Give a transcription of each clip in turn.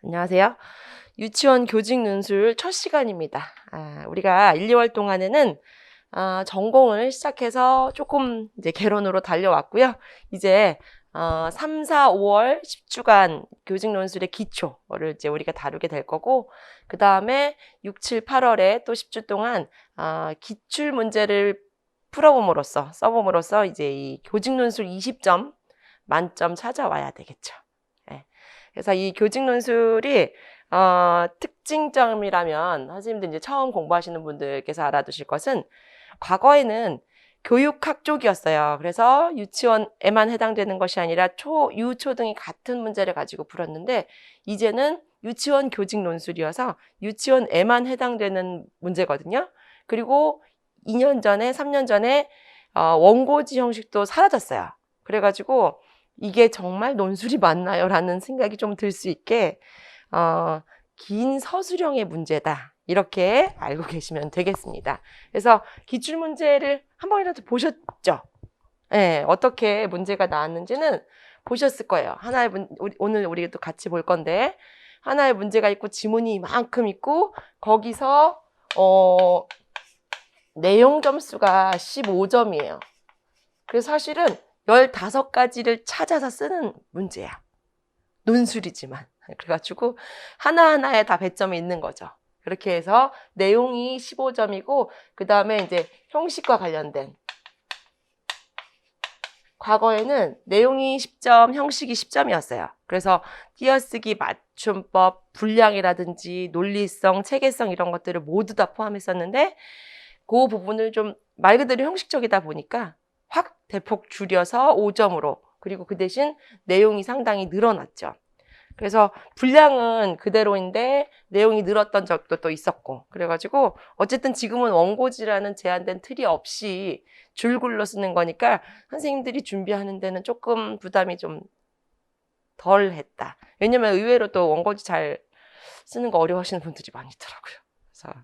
안녕하세요. 유치원 교직 논술 첫 시간입니다. 우리가 1, 2월 동안에는 전공을 시작해서 조금 이제 개론으로 달려왔고요. 이제 3, 4, 5월 10주간 교직 논술의 기초를 이제 우리가 다루게 될 거고, 그 다음에 6, 7, 8월에 또 10주 동안 기출 문제를 써봄으로써 이제 이 교직 논술 20점 만점 찾아와야 되겠죠. 네. 그래서 이 교직 논술이 특징점이라면 선생님들 이제 처음 공부하시는 분들께서 알아두실 것은, 과거에는 교육학 쪽이었어요. 그래서 유치원에만 해당되는 것이 아니라 초, 유, 초 등이 같은 문제를 가지고 풀었는데, 이제는 유치원 교직 논술이어서 유치원에만 해당되는 문제거든요. 그리고 2년 전에, 3년 전에 원고지 형식도 사라졌어요. 그래가지고 이게 정말 논술이 맞나요? 라는 생각이 좀 들 수 있게 긴 서술형의 문제다, 이렇게 알고 계시면 되겠습니다. 그래서 기출문제를 한 번이라도 보셨죠? 네, 어떻게 문제가 나왔는지는 보셨을 거예요. 오늘 우리 또 같이 볼 건데, 하나의 문제가 있고 지문이 이만큼 있고, 거기서 내용 점수가 15점이에요. 그래서 사실은 15가지를 찾아서 쓰는 문제야. 논술이지만. 그래가지고 하나하나에 다 배점이 있는 거죠. 그렇게 해서 내용이 15점이고, 그 다음에 이제 형식과 관련된, 과거에는 내용이 10점, 형식이 10점이었어요. 그래서 띄어쓰기, 맞춤법, 분량이라든지 논리성, 체계성 이런 것들을 모두 다 포함했었는데, 그 부분을 좀 말 그대로 형식적이다 보니까 확 대폭 줄여서 5점으로, 그리고 그 대신 내용이 상당히 늘어났죠. 그래서 분량은 그대로인데 내용이 늘었던 적도 또 있었고, 그래가지고 어쨌든 지금은 원고지라는 제한된 틀이 없이 줄글로 쓰는 거니까 선생님들이 준비하는 데는 조금 부담이 좀 덜 했다. 왜냐면 의외로 또 원고지 잘 쓰는 거 어려워하시는 분들이 많이 있더라고요. 그래서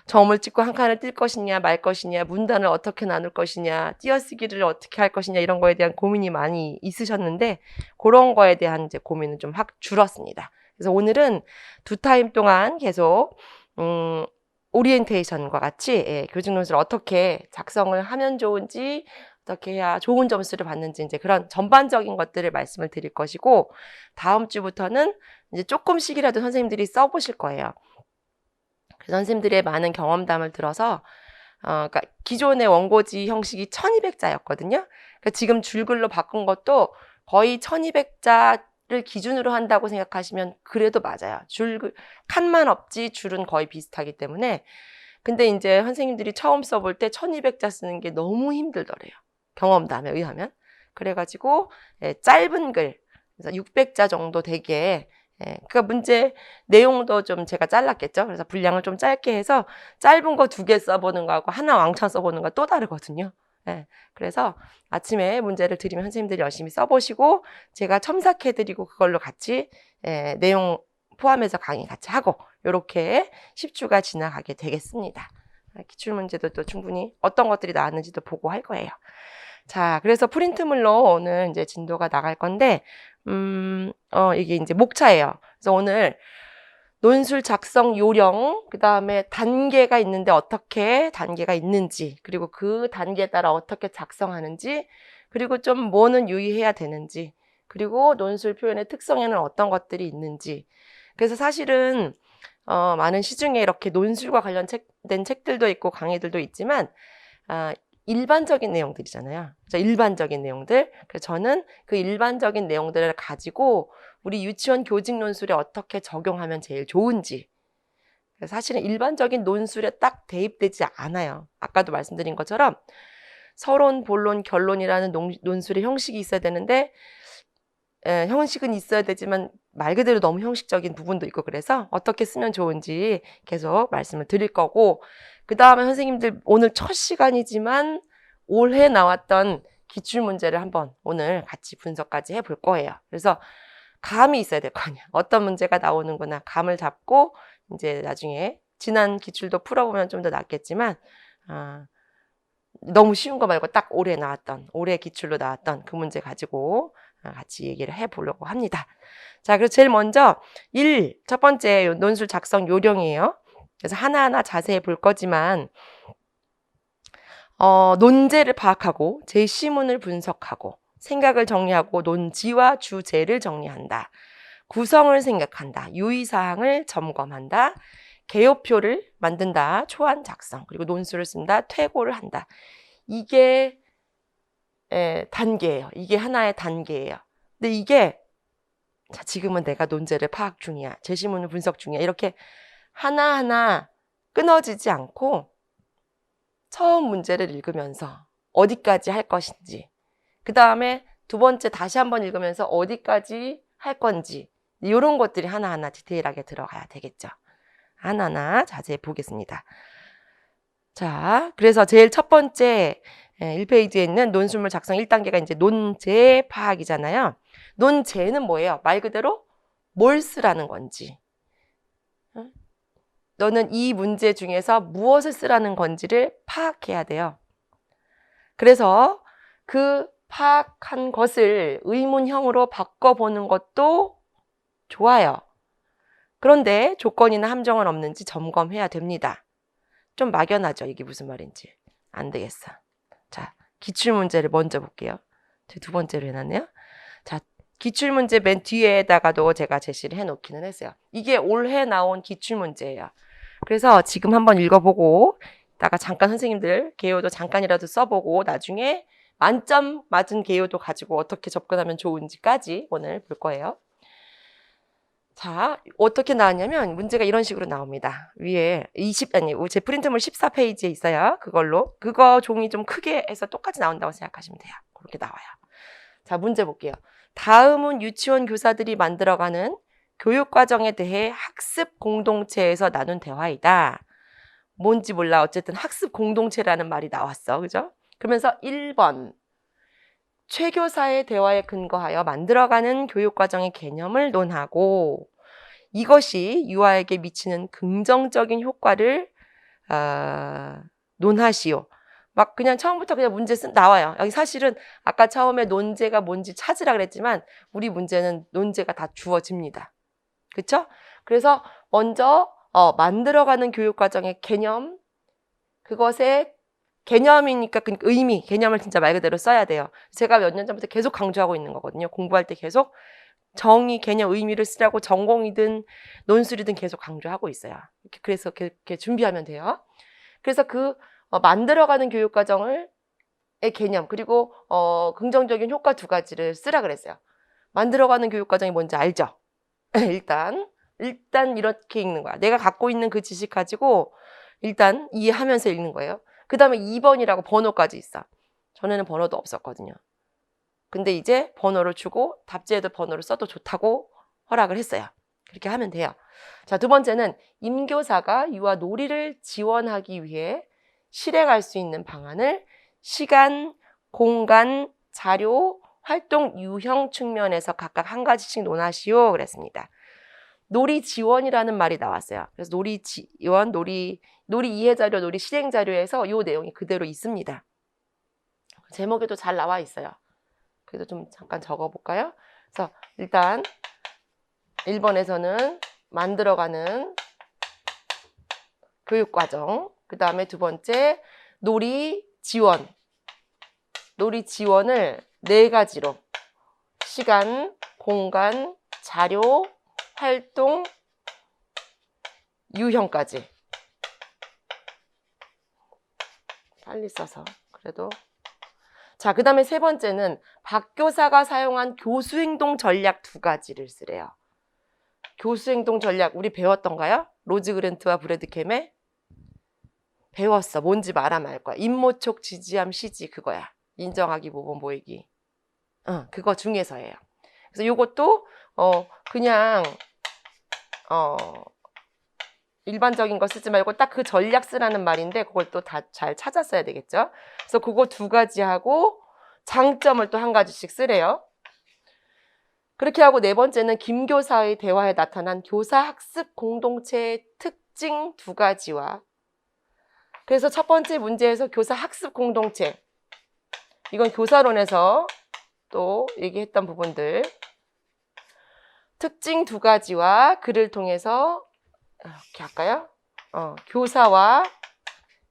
점을 찍고 한 칸을 뜰 것이냐 말 것이냐, 문단을 어떻게 나눌 것이냐, 띄어쓰기를 어떻게 할 것이냐, 이런 거에 대한 고민이 많이 있으셨는데, 그런 거에 대한 이제 고민은 좀 확 줄었습니다. 그래서 오늘은 2타임 동안 계속 오리엔테이션과 같이 교직 논술을 어떻게 작성을 하면 좋은지, 어떻게 해야 좋은 점수를 받는지, 이제 그런 전반적인 것들을 말씀을 드릴 것이고, 다음 주부터는 이제 조금씩이라도 선생님들이 써보실 거예요. 선생님들의 많은 경험담을 들어서 그러니까 기존의 원고지 형식이 1200자였거든요. 그러니까 지금 줄글로 바꾼 것도 거의 1200자를 기준으로 한다고 생각하시면 그래도 맞아요. 칸만 없지 줄은 거의 비슷하기 때문에. 근데 이제 선생님들이 처음 써볼 때 1200자 쓰는 게 너무 힘들더래요. 경험담에 의하면. 그래가지고 짧은 글, 그래서 600자 정도 되게, 그러니까 문제 내용도 좀 제가 잘랐겠죠. 그래서 분량을 좀 짧게 해서 짧은 거 2개 써보는 거하고 하나 왕창 써보는 거 또 다르거든요. 그래서 아침에 문제를 드리면 선생님들이 열심히 써보시고, 제가 첨삭해드리고 그걸로 같이 내용 포함해서 강의 같이 하고, 이렇게 10주가 지나가게 되겠습니다. 기출문제도 또 충분히 어떤 것들이 나왔는지도 보고 할 거예요. 자, 그래서 프린트물로 오늘 이제 진도가 나갈 건데, 이게 이제 목차예요. 그래서 오늘 논술 작성 요령, 그 다음에 단계가 있는데 어떻게 단계가 있는지, 그리고 그 단계에 따라 어떻게 작성하는지, 그리고 좀 뭐는 유의해야 되는지, 그리고 논술 표현의 특성에는 어떤 것들이 있는지. 그래서 사실은 많은 시중에 이렇게 논술과 관련된 책들도 있고 강의들도 있지만, 일반적인 내용들이잖아요. 일반적인 내용들. 그래서 저는 그 일반적인 내용들을 가지고 우리 유치원 교직 논술에 어떻게 적용하면 제일 좋은지. 사실은 일반적인 논술에 딱 대입되지 않아요. 아까도 말씀드린 것처럼 서론, 본론, 결론이라는 논술의 형식이 있어야 되는데, 형식은 있어야 되지만 말 그대로 너무 형식적인 부분도 있고, 그래서 어떻게 쓰면 좋은지 계속 말씀을 드릴 거고, 그 다음에 선생님들 오늘 첫 시간이지만 올해 나왔던 기출문제를 한번 오늘 같이 분석까지 해볼 거예요. 그래서 감이 있어야 될 거 아니야. 어떤 문제가 나오는구나 감을 잡고, 이제 나중에 지난 기출도 풀어보면 좀 더 낫겠지만, 너무 쉬운 거 말고 딱 올해 기출로 나왔던 그 문제 가지고 같이 얘기를 해보려고 합니다. 자, 그래서 제일 먼저 첫 번째 논술 작성 요령이에요. 그래서 하나하나 자세히 볼 거지만 논제를 파악하고 제시문을 분석하고 생각을 정리하고 논지와 주제를 정리한다. 구성을 생각한다. 유의사항을 점검한다. 개요표를 만든다. 초안 작성. 그리고 논술을 쓴다. 퇴고를 한다. 이게 단계예요. 이게 하나의 단계예요. 근데 이게 자, 지금은 내가 논제를 파악 중이야. 제시문을 분석 중이야. 이렇게 하나하나 끊어지지 않고 처음 문제를 읽으면서 어디까지 할 것인지, 그 다음에 두 번째 다시 한번 읽으면서 어디까지 할 건지, 이런 것들이 하나하나 디테일하게 들어가야 되겠죠. 하나하나 자세히 보겠습니다. 자, 그래서 제일 첫 번째 1페이지에 있는 논술물 작성 1단계가 이제 논제 파악이잖아요. 논제는 뭐예요? 말 그대로 뭘 쓰라는 건지. 너는 이 문제 중에서 무엇을 쓰라는 건지를 파악해야 돼요. 그래서 그 파악한 것을 의문형으로 바꿔보는 것도 좋아요. 그런데 조건이나 함정은 없는지 점검해야 됩니다. 좀 막연하죠? 이게 무슨 말인지. 안 되겠어. 자, 기출문제를 먼저 볼게요. 두 번째로 해놨네요. 자, 기출문제 맨 뒤에다가도 제가 제시를 해놓기는 했어요. 이게 올해 나온 기출문제예요. 그래서 지금 한번 읽어보고 이따가 잠깐 선생님들 개요도 잠깐이라도 써보고 나중에 만점 맞은 개요도 가지고 어떻게 접근하면 좋은지까지 오늘 볼 거예요. 자, 어떻게 나왔냐면 문제가 이런 식으로 나옵니다. 위에 제 프린트물 14페이지에 있어요. 그거 종이 좀 크게 해서 똑같이 나온다고 생각하시면 돼요. 그렇게 나와요. 자, 문제 볼게요. 다음은 유치원 교사들이 만들어가는 교육과정에 대해 학습 공동체에서 나눈 대화이다. 뭔지 몰라. 어쨌든 학습 공동체라는 말이 나왔어. 그죠? 그러면서 1번. 최 교사의 대화에 근거하여 만들어가는 교육과정의 개념을 논하고 이것이 유아에게 미치는 긍정적인 효과를 논하시오. 막 그냥 처음부터 그냥 문제 나와요. 여기 사실은 아까 처음에 논제가 뭔지 찾으라 그랬지만 우리 문제는 논제가 다 주어집니다. 그렇죠? 그래서 먼저 만들어가는 교육과정의 개념, 그것의 개념이니까 그 의미, 개념을 진짜 말 그대로 써야 돼요. 제가 몇 년 전부터 계속 강조하고 있는 거거든요. 공부할 때 계속 정의, 개념, 의미를 쓰라고 전공이든 논술이든 계속 강조하고 있어요. 그래서 이렇게 준비하면 돼요. 그래서 만들어가는 교육과정의 개념, 그리고 긍정적인 효과 두 가지를 쓰라 그랬어요. 만들어가는 교육과정이 뭔지 알죠? 일단 이렇게 읽는 거야. 내가 갖고 있는 그 지식 가지고 일단 이해하면서 읽는 거예요. 그 다음에 2번이라고 번호까지 있어. 전에는 번호도 없었거든요. 근데 이제 번호를 주고 답지에도 번호를 써도 좋다고 허락을 했어요. 그렇게 하면 돼요. 자, 두 번째는 임교사가 유아 놀이를 지원하기 위해 실행할 수 있는 방안을 시간, 공간, 자료, 활동 유형 측면에서 각각 한 가지씩 논하시오 그랬습니다. 놀이 지원이라는 말이 나왔어요. 그래서 놀이 지원, 놀이 이해 자료, 놀이 실행 자료에서 이 내용이 그대로 있습니다. 제목에도 잘 나와 있어요. 그래도 좀 잠깐 적어볼까요? 그래서 일단 1번에서는 만들어가는 교육과정, 그 다음에 두 번째 놀이 지원. 놀이 지원을 4가지로 시간, 공간, 자료, 활동, 유형까지 빨리 써서 그래도 자, 그 다음에 세 번째는 박교사가 사용한 교수행동 전략 2가지를 쓰래요. 교수행동 전략 우리 배웠던가요? 로즈 그랜트와 브래드 캠에 배웠어. 뭔지 말하면 알 거야. 임모촉, 지지함, 시지 그거야. 인정하기, 모범, 보이기. 그거 중에서예요. 그래서 요것도 그냥 일반적인 거 쓰지 말고 딱 그 전략 쓰라는 말인데 그걸 또 다 잘 찾았어야 되겠죠. 그래서 그거 2가지 하고 장점을 또 1가지씩 쓰래요. 그렇게 하고 네 번째는 김 교사의 대화에 나타난 교사 학습 공동체의 특징 2가지와 그래서 첫 번째 문제에서 교사 학습 공동체 이건 교사론에서 또 얘기했던 부분들. 특징 2가지와 그를 통해서 이렇게 할까요? 교사와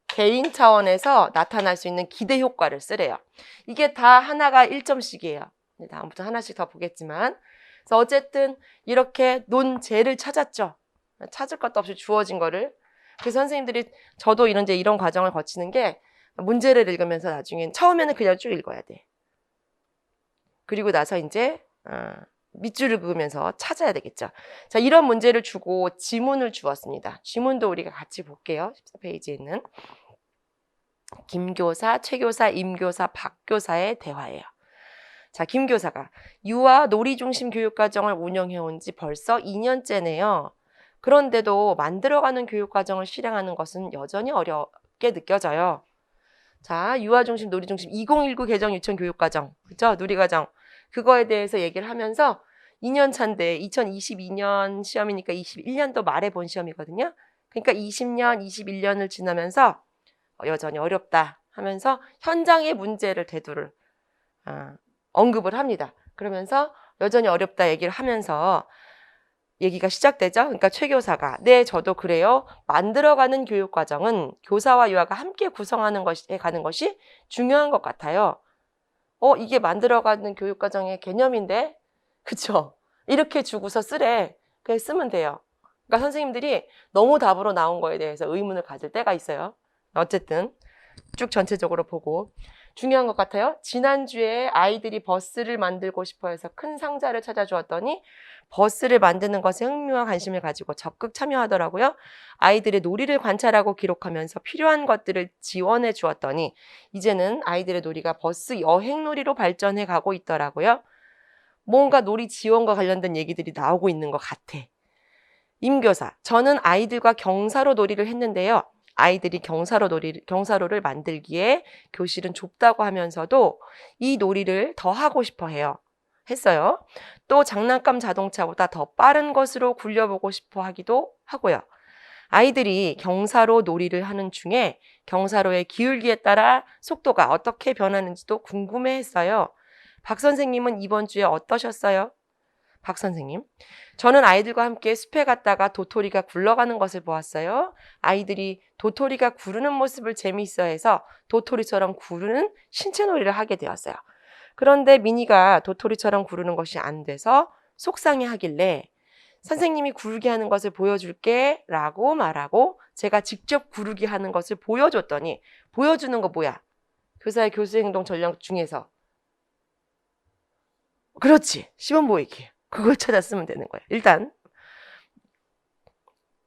개인 차원에서 나타날 수 있는 기대 효과를 쓰래요. 이게 다 하나가 1점씩이에요. 다음부터 하나씩 더 보겠지만. 그래서 어쨌든 이렇게 논제를 찾았죠. 찾을 것도 없이 주어진 거를. 그래서 선생님들이 저도 이런 과정을 거치는 게 문제를 읽으면서 나중엔 처음에는 그냥 쭉 읽어야 돼. 그리고 나서 이제 밑줄을 그으면서 찾아야 되겠죠. 자, 이런 문제를 주고 지문을 주었습니다. 지문도 우리가 같이 볼게요. 14페이지에 있는 김교사, 최교사, 임교사, 박교사의 대화예요. 자, 김교사가 유아 놀이 중심 교육과정을 운영해온 지 벌써 2년째네요. 그런데도 만들어가는 교육과정을 실행하는 것은 여전히 어렵게 느껴져요. 자, 유아 중심, 놀이 중심 2019 개정 유치원 교육과정, 그죠? 누리과정. 그거에 대해서 얘기를 하면서 2년 차인데 2022년 시험이니까 21년도 말에 본 시험이거든요. 그러니까 20년, 21년을 지나면서 여전히 어렵다 하면서 현장의 문제를 대두를 언급을 합니다. 그러면서 여전히 어렵다 얘기를 하면서 얘기가 시작되죠. 그러니까 최 교사가 네, 저도 그래요. 만들어가는 교육과정은 교사와 유아가 함께 구성하는 가는 것이 중요한 것 같아요. 이게 만들어가는 교육과정의 개념인데, 그쵸? 이렇게 주고서 쓰래. 그냥 쓰면 돼요. 그러니까 선생님들이 너무 답으로 나온 거에 대해서 의문을 가질 때가 있어요. 어쨌든 쭉 전체적으로 보고 중요한 것 같아요. 지난주에 아이들이 버스를 만들고 싶어 해서 큰 상자를 찾아주었더니 버스를 만드는 것에 흥미와 관심을 가지고 적극 참여하더라고요. 아이들의 놀이를 관찰하고 기록하면서 필요한 것들을 지원해 주었더니 이제는 아이들의 놀이가 버스 여행 놀이로 발전해 가고 있더라고요. 뭔가 놀이 지원과 관련된 얘기들이 나오고 있는 것 같아. 임교사, 저는 아이들과 경사로 놀이를 했는데요. 아이들이 경사로를 만들기에 교실은 좁다고 하면서도 이 놀이를 더 하고 싶어 했어요. 또 장난감 자동차보다 더 빠른 것으로 굴려보고 싶어 하기도 하고요. 아이들이 경사로 놀이를 하는 중에 경사로의 기울기에 따라 속도가 어떻게 변하는지도 궁금해했어요. 박 선생님은 이번 주에 어떠셨어요? 박 선생님, 저는 아이들과 함께 숲에 갔다가 도토리가 굴러가는 것을 보았어요. 아이들이 도토리가 구르는 모습을 재미있어해서 도토리처럼 구르는 신체놀이를 하게 되었어요. 그런데 미니가 도토리처럼 구르는 것이 안 돼서 속상해하길래 선생님이 구르게 하는 것을 보여줄게 라고 말하고 제가 직접 구르게 하는 것을 보여줬더니 보여주는 거 뭐야? 교사의 교수행동 전략 중에서 그렇지, 시범 보이기. 그걸 찾아 쓰면 되는 거예요. 일단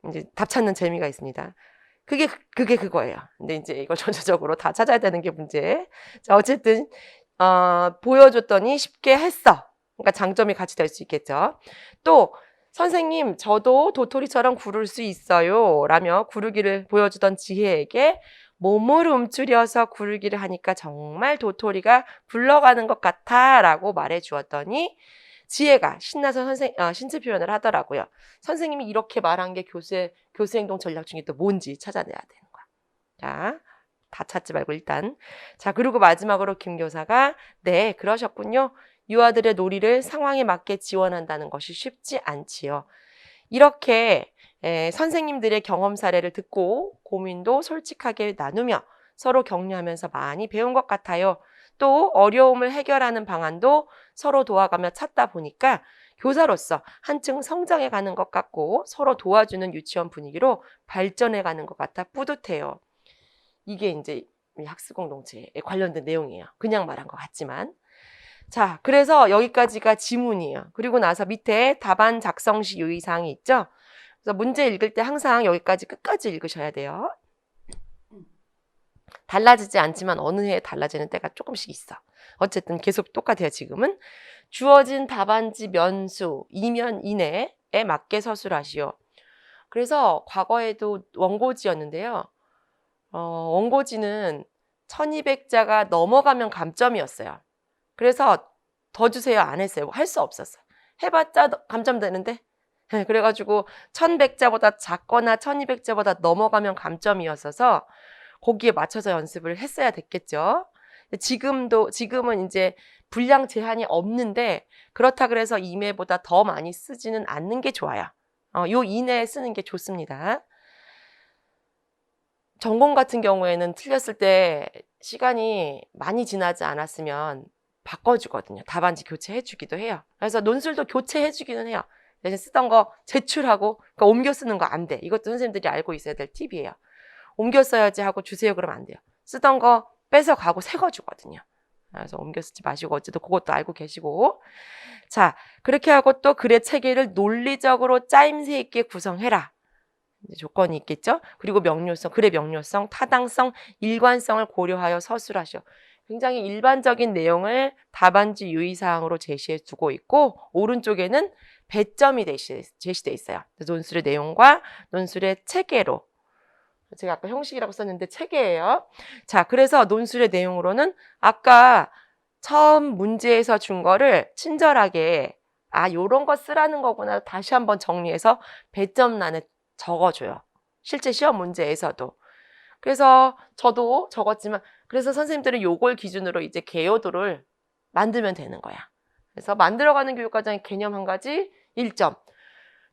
이제 답 찾는 재미가 있습니다. 그게 그거예요. 근데 이제 이걸 전체적으로 다 찾아야 되는 게 문제. 자, 어쨌든 보여줬더니 쉽게 했어. 그러니까 장점이 같이 될 수 있겠죠. 또 선생님, 저도 도토리처럼 구를 수 있어요. 라며 구르기를 보여주던 지혜에게 몸을 움츠려서 구르기를 하니까 정말 도토리가 굴러가는 것 같아 라고 말해 주었더니 지혜가 신나서 신체 표현을 하더라고요. 선생님이 이렇게 말한 게 교수 행동 전략 중에 또 뭔지 찾아내야 되는 거야. 자, 다 찾지 말고 일단. 자, 그리고 마지막으로 김 교사가 네, 그러셨군요. 유아들의 놀이를 상황에 맞게 지원한다는 것이 쉽지 않지요. 이렇게 선생님들의 경험 사례를 듣고 고민도 솔직하게 나누며 서로 격려하면서 많이 배운 것 같아요. 또 어려움을 해결하는 방안도 서로 도와가며 찾다 보니까 교사로서 한층 성장해 가는 것 같고 서로 도와주는 유치원 분위기로 발전해 가는 것 같아 뿌듯해요. 이게 이제 학습 공동체에 관련된 내용이에요. 그냥 말한 것 같지만. 자, 그래서 여기까지가 지문이에요. 그리고 나서 밑에 답안 작성 시 유의사항이 있죠. 그래서 문제 읽을 때 항상 여기까지 끝까지 읽으셔야 돼요. 달라지지 않지만 어느 해에 달라지는 때가 조금씩 있어. 어쨌든 계속 똑같아요. 지금은 주어진 답안지 면수 2면 이내에 맞게 서술하시오. 그래서 과거에도 원고지였는데요. 원고지는 1200자가 넘어가면 감점이었어요. 그래서 더 주세요 안 했어요. 할 수 없었어요. 해봤자 감점되는데. 그래가지고 1100자보다 작거나 1200자보다 넘어가면 감점이었어서 거기에 맞춰서 연습을 했어야 됐겠죠. 지금은 이제 분량 제한이 없는데 그렇다 그래서 이메보다 더 많이 쓰지는 않는 게 좋아요. 요 이내에 쓰는 게 좋습니다. 전공 같은 경우에는 틀렸을 때 시간이 많이 지나지 않았으면 바꿔주거든요. 답안지 교체해주기도 해요. 그래서 논술도 교체해주기는 해요. 대신 쓰던 거 제출하고 그러니까 옮겨 쓰는 거 안 돼. 이것도 선생님들이 알고 있어야 될 팁이에요. 옮겨 써야지 하고 주세요 그러면 안 돼요. 쓰던 거 뺏어가고 새 거 주거든요. 그래서 옮겨 쓰지 마시고 어쨌든 그것도 알고 계시고. 자, 그렇게 하고 또 글의 체계를 논리적으로 짜임새 있게 구성해라. 조건이 있겠죠. 그리고 명료성, 글의 명료성, 타당성, 일관성을 고려하여 서술하시오. 굉장히 일반적인 내용을 답안지 유의사항으로 제시해 두고 있고 오른쪽에는 배점이 제시되어 있어요. 논술의 내용과 논술의 체계로. 제가 아까 형식이라고 썼는데 체계예요. 자, 그래서 논술의 내용으로는 아까 처음 문제에서 준 거를 친절하게 요런 거 쓰라는 거구나 다시 한번 정리해서 배점란에 적어줘요. 실제 시험 문제에서도. 그래서 저도 적었지만 그래서 선생님들은 요걸 기준으로 이제 개요도를 만들면 되는 거야. 그래서 만들어가는 교육과정의 개념 한 가지 1점.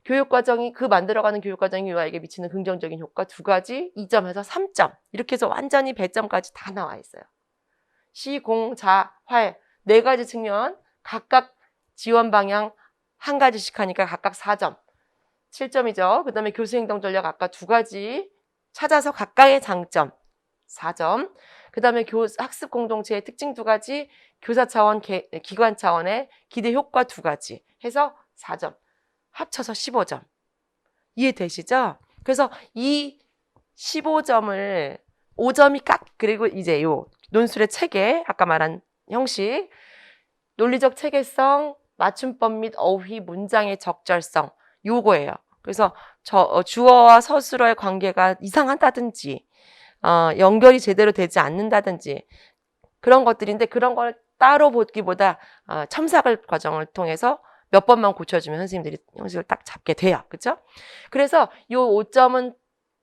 교육과정이 그 만들어가는 교육과정이 유아에게 미치는 긍정적인 효과 2가지 2점에서 3점. 이렇게 해서 완전히 배점까지 다 나와 있어요. 시, 공, 자, 활 4가지 측면 각각 지원 방향 1가지씩 하니까 각각 4점. 7점이죠. 그 다음에 교수행동 전략 아까 2가지 찾아서 각각의 장점 4점. 그 다음에 학습 공동체의 특징 2가지, 교사 차원, 기관 차원의 기대 효과 2가지 해서 4점. 합쳐서 15점. 이해되시죠? 그래서 이 15점을 5점이 그리고 이제 요 논술의 체계, 아까 말한 형식, 논리적 체계성, 맞춤법 및 어휘, 문장의 적절성, 요거예요. 그래서 주어와 서술어의 관계가 이상하다든지, 연결이 제대로 되지 않는다든지, 그런 것들인데 그런 걸 따로 보기보다 첨삭을 과정을 통해서 몇 번만 고쳐주면 선생님들이 형식을 딱 잡게 돼요. 그쵸? 그래서 요 5점은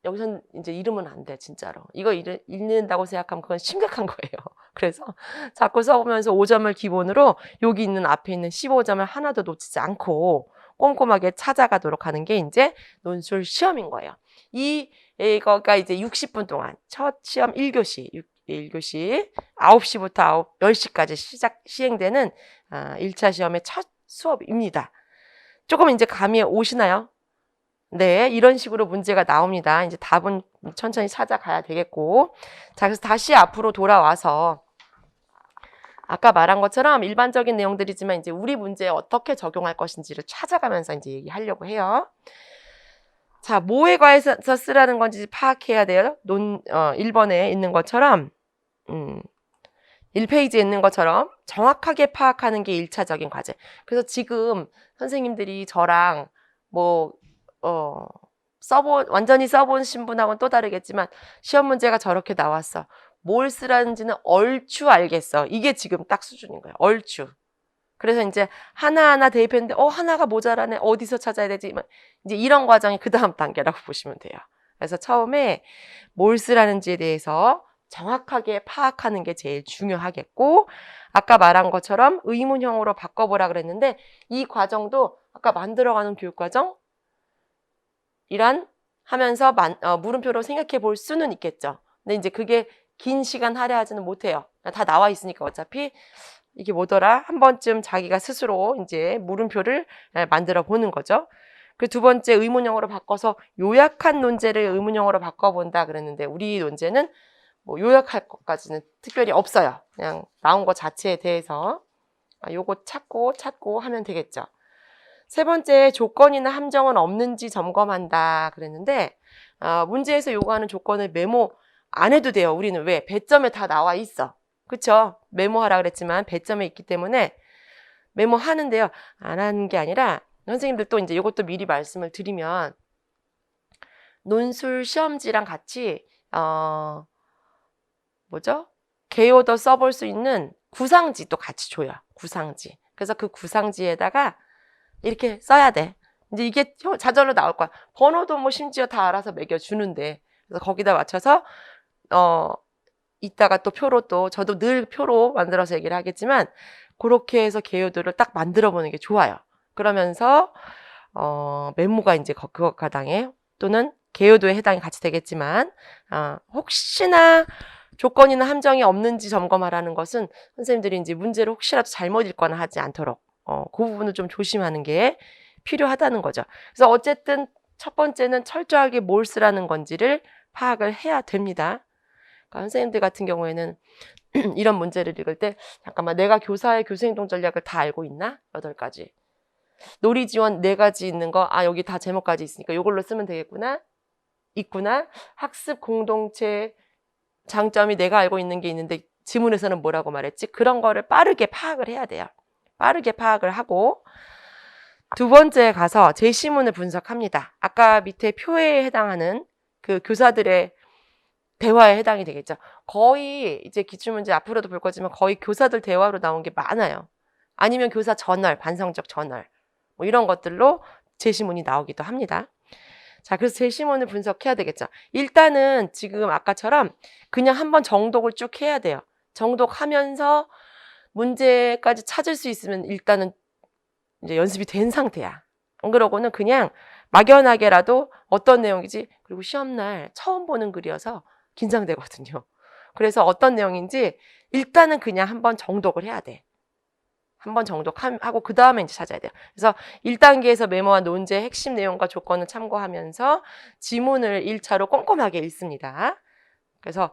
여기선 이제 잃으면 안 돼, 진짜로. 이거 잃는다고 생각하면 그건 심각한 거예요. 그래서 자꾸 써보면서 5점을 기본으로 여기 있는 앞에 있는 15점을 하나도 놓치지 않고 꼼꼼하게 찾아가도록 하는 게 이제 논술 시험인 거예요. 이거가 이제 60분 동안 첫 시험 1교시, 1교시 9시부터 10시까지 시행되는 1차 시험의 첫 수업입니다. 조금 이제 감이 오시나요? 네, 이런 식으로 문제가 나옵니다. 이제 답은 천천히 찾아가야 되겠고. 자, 그래서 다시 앞으로 돌아와서 아까 말한 것처럼 일반적인 내용들이지만 이제 우리 문제에 어떻게 적용할 것인지를 찾아가면서 이제 얘기하려고 해요. 자, 뭐에 관해서 쓰라는 건지 파악해야 돼요. 1번에 있는 것처럼 1페이지에 있는 것처럼 정확하게 파악하는 게 1차적인 과제. 그래서 지금 선생님들이 저랑 완전히 써보신 분하고는 또 다르겠지만 시험 문제가 저렇게 나왔어. 뭘 쓰라는지는 얼추 알겠어. 이게 지금 딱 수준인 거예요. 얼추. 그래서 이제 하나하나 대입했는데 하나가 모자라네. 어디서 찾아야 되지? 이제 이런 과정이 그 다음 단계라고 보시면 돼요. 그래서 처음에 뭘 쓰라는지에 대해서 정확하게 파악하는 게 제일 중요하겠고 아까 말한 것처럼 의문형으로 바꿔보라 그랬는데 이 과정도 아까 만들어가는 교육과정 하면서 물음표로 생각해 볼 수는 있겠죠. 근데 이제 그게 긴 시간 할애하지는 못해요. 다 나와 있으니까 어차피 이게 뭐더라? 한 번쯤 자기가 스스로 이제 물음표를 만들어 보는 거죠. 그 2번째 의문형으로 바꿔서 요약한 논제를 의문형으로 바꿔본다 그랬는데 우리 논제는 요약할 것까지는 특별히 없어요. 그냥 나온 것 자체에 대해서 요거 찾고 하면 되겠죠. 3번째 조건이나 함정은 없는지 점검한다 그랬는데 문제에서 요구하는 조건을 메모 안 해도 돼요. 우리는 왜? 배점에 다 나와 있어. 그쵸? 메모하라 그랬지만 배점에 있기 때문에 메모하는데요. 안 하는 게 아니라 선생님들 또 이제 이것도 미리 말씀을 드리면 논술 시험지랑 같이 개요도 써볼 수 있는 구상지도 같이 줘요. 구상지. 그래서 그 구상지에다가 이렇게 써야 돼. 이제 이게 자절로 나올 거야. 번호도 심지어 다 알아서 매겨주는데. 그래서 거기다 맞춰서 이따가 또 표로 또 저도 늘 표로 만들어서 얘기를 하겠지만 그렇게 해서 개요도를 딱 만들어 보는 게 좋아요. 그러면서 메모가 이제 그것가당에 또는 개요도에 해당이 같이 되겠지만 혹시나 조건이나 함정이 없는지 점검하라는 것은 선생님들이 이제 문제를 혹시라도 잘못 읽거나 하지 않도록 그 부분을 좀 조심하는 게 필요하다는 거죠. 그래서 어쨌든 첫 번째는 철저하게 뭘 쓰라는 건지를 파악을 해야 됩니다. 그러니까 선생님들 같은 경우에는 이런 문제를 읽을 때 잠깐만 내가 교사의 교수행동 전략을 다 알고 있나? 8가지. 놀이 지원 4가지 있는 거 여기 다 제목까지 있으니까 이걸로 쓰면 되겠구나. 있구나. 학습 공동체 장점이 내가 알고 있는 게 있는데 지문에서는 뭐라고 말했지? 그런 거를 빠르게 파악을 해야 돼요. 빠르게 파악을 하고 두 번째에 가서 제시문을 분석합니다. 아까 밑에 표에 해당하는 그 교사들의 대화에 해당이 되겠죠. 거의 이제 기출문제 앞으로도 볼 거지만 거의 교사들 대화로 나온 게 많아요. 아니면 교사 저널, 반성적 저널 뭐 이런 것들로 제시문이 나오기도 합니다. 자, 그래서 제시문을 분석해야 되겠죠. 일단은 지금 아까처럼 그냥 한번 정독을 쭉 해야 돼요. 정독하면서 문제까지 찾을 수 있으면 일단은 이제 연습이 된 상태야. 안 그러고는 그냥 막연하게라도 어떤 내용이지? 그리고 시험날 처음 보는 글이어서 긴장되거든요. 그래서 어떤 내용인지 일단은 그냥 한번 정독을 해야 돼. 한번 정독하고 그 다음에 이제 찾아야 돼요. 그래서 1단계에서 메모한 논제의 핵심 내용과 조건을 참고하면서 지문을 1차로 꼼꼼하게 읽습니다. 그래서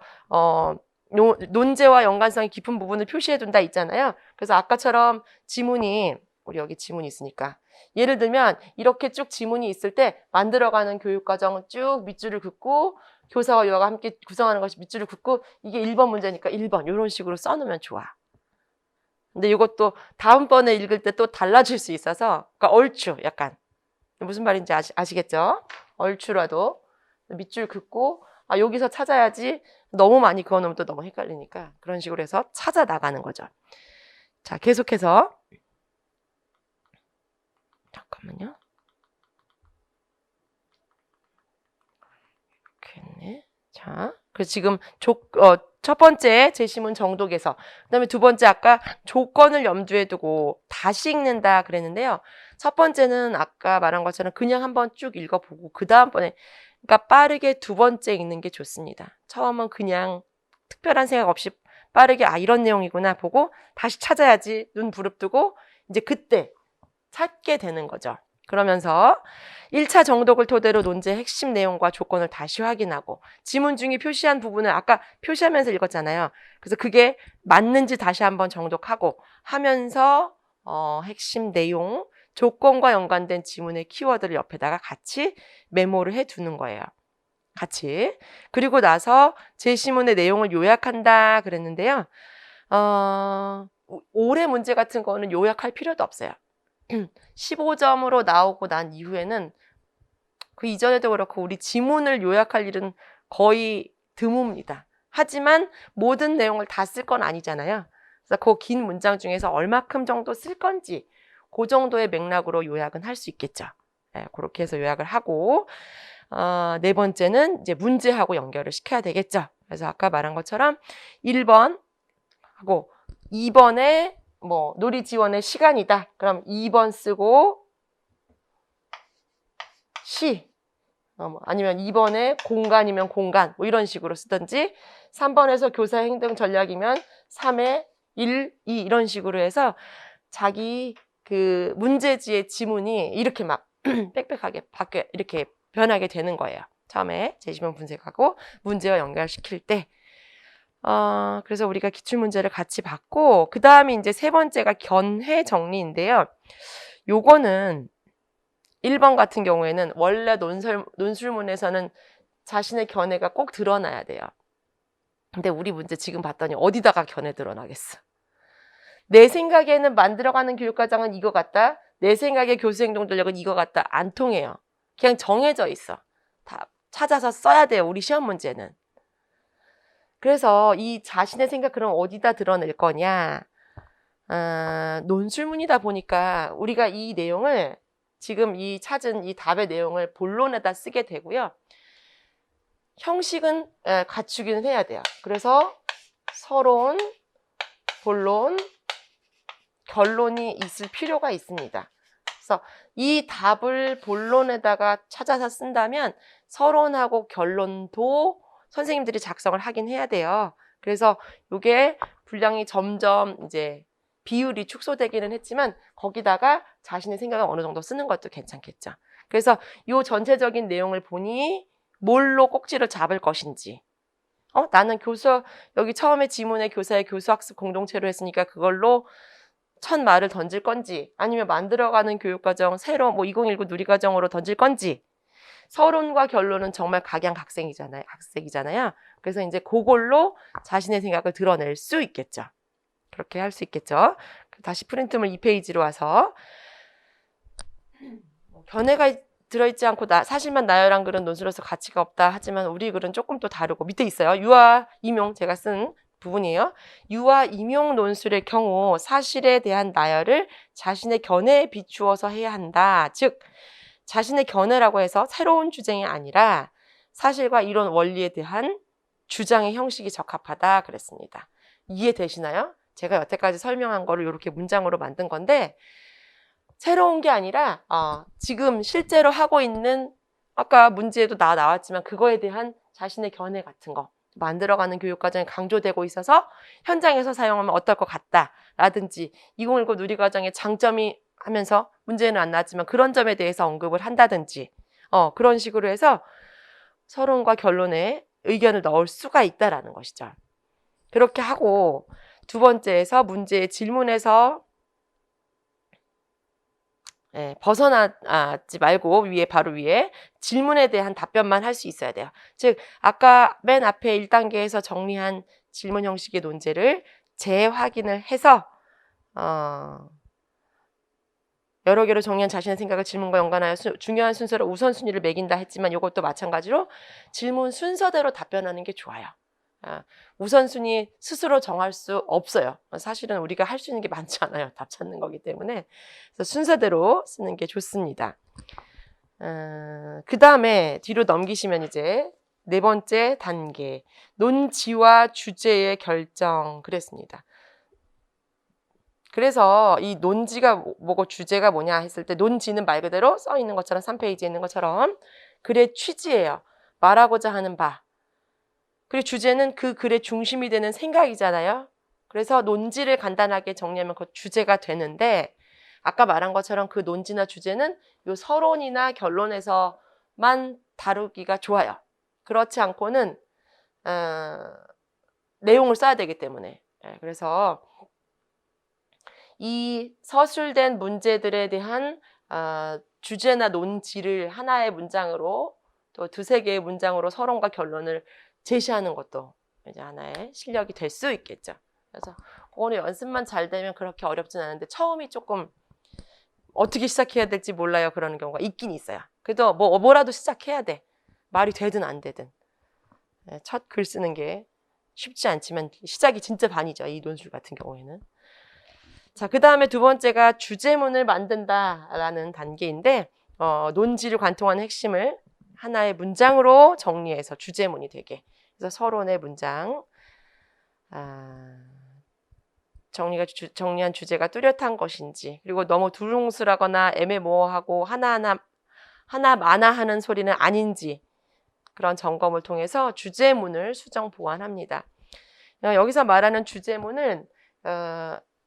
논제와 연관성이 깊은 부분을 표시해둔다 있잖아요. 그래서 아까처럼 지문이 우리 여기 지문이 있으니까 예를 들면 이렇게 쭉 지문이 있을 때 만들어가는 교육과정은 쭉 밑줄을 긋고 교사와 유아가 함께 구성하는 것이 밑줄을 긋고 이게 1번 문제니까 1번 이런 식으로 써놓으면 좋아. 근데 이것도 다음번에 읽을 때 또 달라질 수 있어서 그러니까 얼추 약간 무슨 말인지 아시겠죠? 얼추라도 밑줄 긋고 여기서 찾아야지 너무 많이 그어놓으면 또 너무 헷갈리니까 그런 식으로 해서 찾아 나가는 거죠. 자, 계속해서 잠깐만요. 이렇게 했네. 자, 그래서 지금 첫 번째 제시문 정독에서 그다음에 두 번째 아까 조건을 염두에 두고 다시 읽는다 그랬는데요. 첫 번째는 아까 말한 것처럼 그냥 한번 쭉 읽어보고 그 다음번에 그러니까 빠르게 두 번째 읽는 게 좋습니다. 처음은 그냥 특별한 생각 없이 빠르게 이런 내용이구나 보고 다시 찾아야지 눈 부릅뜨고 이제 그때 찾게 되는 거죠. 그러면서 1차 정독을 토대로 논제의 핵심 내용과 조건을 다시 확인하고 지문 중에 표시한 부분을 아까 표시하면서 읽었잖아요. 그래서 그게 맞는지 다시 한번 정독하고 하면서 핵심 내용, 조건과 연관된 지문의 키워드를 옆에다가 같이 메모를 해두는 거예요. 같이. 그리고 나서 제시문의 내용을 요약한다 그랬는데요. 올해 문제 같은 거는 요약할 필요도 없어요. 15점으로 나오고 난 이후에는 그 이전에도 그렇고 우리 지문을 요약할 일은 거의 드뭅니다. 하지만 모든 내용을 다 쓸 건 아니잖아요. 그래서 그 긴 문장 중에서 얼마큼 정도 쓸 건지 그 정도의 맥락으로 요약은 할 수 있겠죠. 네, 그렇게 해서 요약을 하고 네 번째는 이제 문제하고 연결을 시켜야 되겠죠. 그래서 아까 말한 것처럼 1번 하고 2번에 놀이 지원의 시간이다. 그럼 2번 쓰고 시 아니면 2번에 공간이면 공간 이런 식으로 쓰든지 3번에서 교사 행동 전략이면 3에 1, 2 이런 식으로 해서 자기 그 문제지의 지문이 이렇게 막 빽빽하게 이렇게 변하게 되는 거예요. 처음에 제시문 분석하고 문제와 연결시킬 때 그래서 우리가 기출문제를 같이 받고 그 다음에 이제 세 번째가 견해 정리인데요. 요거는 1번 같은 경우에는 원래 논술문에서는 자신의 견해가 꼭 드러나야 돼요. 근데 우리 문제 지금 봤더니 어디다가 견해 드러나겠어. 내 생각에는 만들어가는 교육과정은 이거 같다. 내 생각에 교수행동 전략은 이거 같다. 안 통해요. 그냥 정해져 있어. 다 찾아서 써야 돼요. 우리 시험 문제는. 그래서 이 자신의 생각 그럼 어디다 드러낼 거냐. 논술문이다 보니까 우리가 이 내용을 지금 이 찾은 이 답의 내용을 본론에다 쓰게 되고요. 형식은 갖추기는 해야 돼요. 그래서 서론, 본론, 결론이 있을 필요가 있습니다. 그래서 이 답을 본론에다가 찾아서 쓴다면 서론하고 결론도 선생님들이 작성을 하긴 해야 돼요. 그래서 이게 분량이 점점 이제 비율이 축소되기는 했지만 거기다가 자신의 생각을 어느 정도 쓰는 것도 괜찮겠죠. 그래서 이 전체적인 내용을 보니 뭘로 꼭지를 잡을 것인지, 나는 여기 처음에 지문에 교사의 교수학습 공동체로 했으니까 그걸로 첫 말을 던질 건지, 아니면 만들어가는 교육과정 새로 2019 누리과정으로 던질 건지, 서론과 결론은 정말 각양각색이잖아요. 그래서 이제 그걸로 자신의 생각을 드러낼 수 있겠죠. 그렇게 할 수 있겠죠. 다시 프린트물 2페이지로 와서 견해가 들어있지 않고 사실만 나열한 글은 논술로서 가치가 없다. 하지만 우리 글은 조금 또 다르고, 밑에 있어요. 유아 임용, 제가 쓴 부분이에요. 유아 임용 논술의 경우 사실에 대한 나열을 자신의 견해에 비추어서 해야 한다. 즉 자신의 견해라고 해서 새로운 주장이 아니라 사실과 이론 원리에 대한 주장의 형식이 적합하다 그랬습니다. 이해되시나요? 제가 여태까지 설명한 거를 이렇게 문장으로 만든 건데, 새로운 게 아니라 지금 실제로 하고 있는, 아까 문제에도 나왔지만 그거에 대한 자신의 견해 같은 거 만들어가는 교육과정이 강조되고 있어서 현장에서 사용하면 어떨 것 같다 라든지 2019 누리과정의 장점이 하면서 문제는 안 나왔지만 그런 점에 대해서 언급을 한다든지 그런 식으로 해서 서론과 결론에 의견을 넣을 수가 있다라는 것이죠. 그렇게 하고 두 번째에서 문제의 질문에서 벗어나지 말고 바로 위에 질문에 대한 답변만 할 수 있어야 돼요. 즉 아까 맨 앞에 1단계에서 정리한 질문 형식의 논제를 재확인을 해서 여러 개로 정리한 자신의 생각을 질문과 연관하여 중요한 순서로 우선순위를 매긴다 했지만 이것도 마찬가지로 질문 순서대로 답변하는 게 좋아요. 우선순위 스스로 정할 수 없어요. 사실은 우리가 할 수 있는 게 많지 않아요. 답 찾는 거기 때문에. 그래서 순서대로 쓰는 게 좋습니다. 그 다음에 뒤로 넘기시면 이제 네 번째 단계, 논지와 주제의 결정 그랬습니다. 그래서 이 논지가 뭐고 주제가 뭐냐 했을 때 논지는 말 그대로 써 있는 것처럼 3페이지에 있는 것처럼 글의 취지예요. 말하고자 하는 바. 그리고 주제는 그 글의 중심이 되는 생각이잖아요. 그래서 논지를 간단하게 정리하면 그 주제가 되는데 아까 말한 것처럼 그 논지나 주제는 요 서론이나 결론에서만 다루기가 좋아요. 그렇지 않고는 내용을 써야 되기 때문에. 그래서 이 서술된 문제들에 대한 주제나 논지를 하나의 문장으로 또 두세 개의 문장으로 서론과 결론을 제시하는 것도 이제 하나의 실력이 될 수 있겠죠. 그래서 오늘 연습만 잘 되면 그렇게 어렵진 않은데 처음이 조금 어떻게 시작해야 될지 몰라요. 그러는 경우가 있긴 있어요. 그래도 뭐라도 시작해야 돼. 말이 되든 안 되든. 첫 글 쓰는 게 쉽지 않지만 시작이 진짜 반이죠. 이 논술 같은 경우에는. 자, 그 다음에 두 번째가 주제문을 만든다라는 단계인데 논지를 관통하는 핵심을 하나의 문장으로 정리해서 주제문이 되게. 그래서 서론의 문장, 정리한 주제가 뚜렷한 것인지, 그리고 너무 두루뭉술하거나 애매모호하고 하나마나하는 소리는 아닌지 그런 점검을 통해서 주제문을 수정 보완합니다. 여기서 말하는 주제문은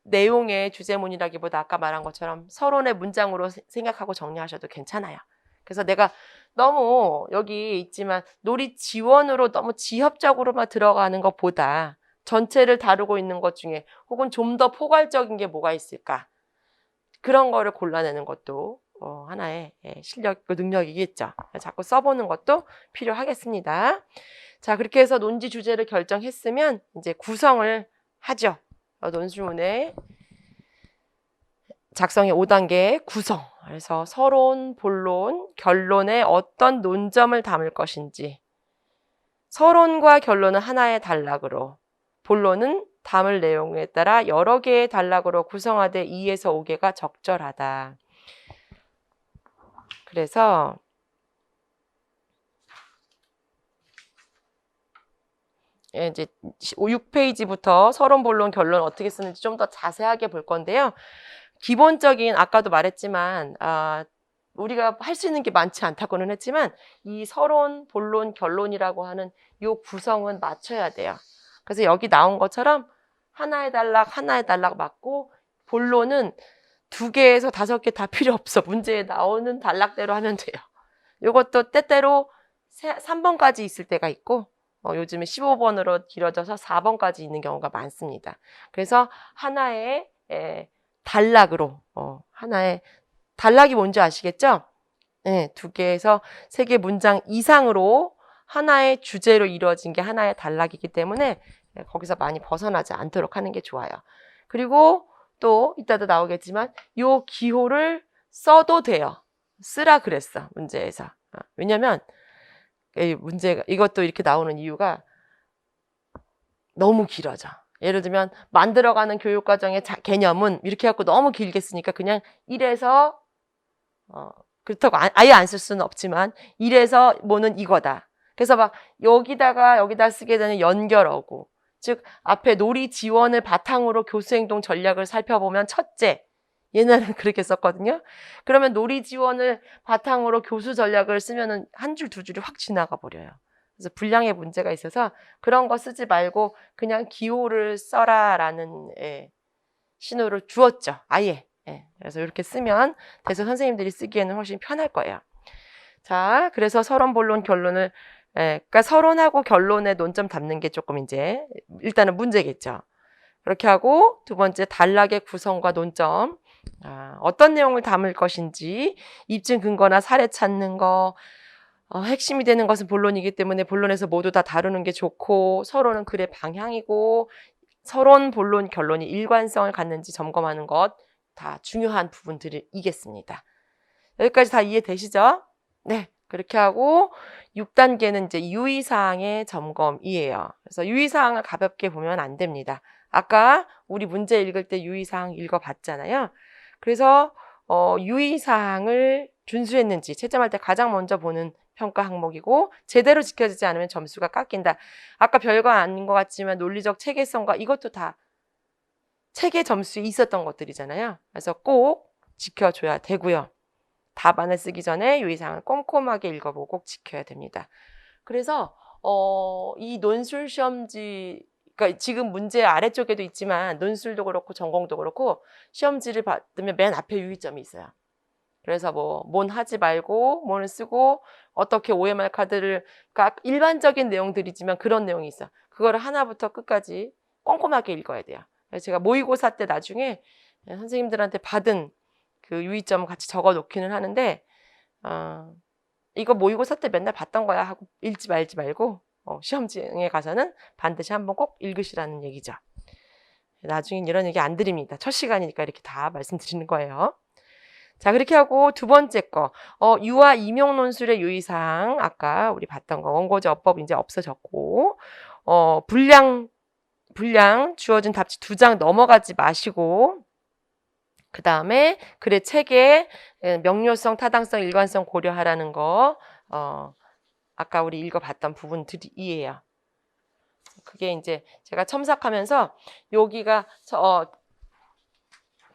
내용의 주제문이라기보다 아까 말한 것처럼 서론의 문장으로 생각하고 정리하셔도 괜찮아요. 그래서 내가 너무 여기 있지만 놀이 지원으로 너무 지엽적으로만 들어가는 것보다 전체를 다루고 있는 것 중에 혹은 좀 더 포괄적인 게 뭐가 있을까? 그런 거를 골라내는 것도 하나의 실력, 능력이겠죠. 자꾸 써보는 것도 필요하겠습니다. 자, 그렇게 해서 논지 주제를 결정했으면 이제 구성을 하죠. 논술문의 작성의 5단계 구성. 그래서 서론, 본론, 결론에 어떤 논점을 담을 것인지, 서론과 결론은 하나의 단락으로, 본론은 담을 내용에 따라 여러 개의 단락으로 구성하되 2에서 5개가 적절하다. 그래서 이제 6페이지부터 서론, 본론, 결론 어떻게 쓰는지 좀 더 자세하게 볼 건데요. 기본적인 아까도 말했지만 우리가 할 수 있는 게 많지 않다고는 했지만 이 서론, 본론, 결론이라고 하는 이 구성은 맞춰야 돼요. 그래서 여기 나온 것처럼 하나의 단락 맞고 본론은 2개에서 5개 다 필요 없어. 문제에 나오는 단락대로 하면 돼요. 이것도 때때로 3번까지 있을 때가 있고 요즘에 15번으로 길어져서 4번까지 있는 경우가 많습니다. 그래서 하나의 단락으로 하나의 단락이 뭔지 아시겠죠? 네, 2개에서 3개 문장 이상으로 하나의 주제로 이루어진 게 하나의 단락이기 때문에 거기서 많이 벗어나지 않도록 하는 게 좋아요. 그리고 또 이따도 나오겠지만 요 기호를 써도 돼요. 쓰라 그랬어, 문제에서. 왜냐면 문제가 이것도 이렇게 나오는 이유가 너무 길어져. 예를 들면 만들어가는 교육과정의 개념은 이렇게 해갖고 너무 길게 쓰니까 그냥 1에서 그렇다고 아예 안 쓸 수는 없지만 1에서 뭐는 이거다. 그래서 막 여기다 쓰게 되는 연결어구, 즉 앞에 놀이 지원을 바탕으로 교수행동 전략을 살펴보면 첫째, 옛날에는 그렇게 썼거든요. 그러면 놀이 지원을 바탕으로 교수 전략을 쓰면은 한 줄, 2줄이 확 지나가 버려요. 그래서 분량의 문제가 있어서 그런 거 쓰지 말고 그냥 기호를 써라라는 신호를 주었죠. 아예. 그래서 이렇게 쓰면 돼서 선생님들이 쓰기에는 훨씬 편할 거예요. 자, 그래서 서론, 본론, 결론을 그러니까 서론하고 결론에 논점 담는 게 조금 이제 일단은 문제겠죠. 그렇게 하고 2번째 단락의 구성과 논점, 어떤 내용을 담을 것인지, 입증 근거나 사례 찾는 거, 핵심이 되는 것은 본론이기 때문에 본론에서 모두 다 다루는 게 좋고, 서론은 글의 방향이고, 서론, 본론, 결론이 일관성을 갖는지 점검하는 것, 다 중요한 부분들이겠습니다. 여기까지 다 이해되시죠? 네. 그렇게 하고 6단계는 이제 유의사항의 점검이에요. 그래서 유의사항을 가볍게 보면 안 됩니다. 아까 우리 문제 읽을 때 유의사항 읽어봤잖아요. 그래서 유의사항을 준수했는지 채점할 때 가장 먼저 보는 평가 항목이고 제대로 지켜지지 않으면 점수가 깎인다. 아까 별거 아닌 것 같지만 논리적 체계성과 이것도 다 체계 점수에 있었던 것들이잖아요. 그래서 꼭 지켜줘야 되고요. 답안을 쓰기 전에 유의사항을 꼼꼼하게 읽어보고 꼭 지켜야 됩니다. 그래서 이 논술 시험지, 그러니까 지금 문제 아래쪽에도 있지만 논술도 그렇고 전공도 그렇고 시험지를 받으면 맨 앞에 유의점이 있어요. 그래서 뭔 하지 말고 뭐는 쓰고 어떻게 OMR 카드를, 그러니까 일반적인 내용들이지만 그런 내용이 있어. 그거를 하나부터 끝까지 꼼꼼하게 읽어야 돼요. 그래서 제가 모의고사 때 나중에 선생님들한테 받은 그 유의점을 같이 적어 놓기는 하는데 이거 모의고사 때 맨날 봤던 거야 하고 읽지 말고 시험지에 가서는 반드시 한번 꼭 읽으시라는 얘기죠. 나중엔 이런 얘기 안 드립니다. 첫 시간이니까 이렇게 다 말씀드리는 거예요. 자, 그렇게 하고 2번째 거, 유아 임용 논술의 유의사항, 아까 우리 봤던 거, 원고지 어법 이제 없어졌고, 분량 주어진 답지 2장 넘어가지 마시고, 그 다음에 글의 체계, 명료성, 타당성, 일관성 고려하라는 거, 아까 우리 읽어봤던 부분들이에요. 그게 이제 제가 첨삭하면서 여기가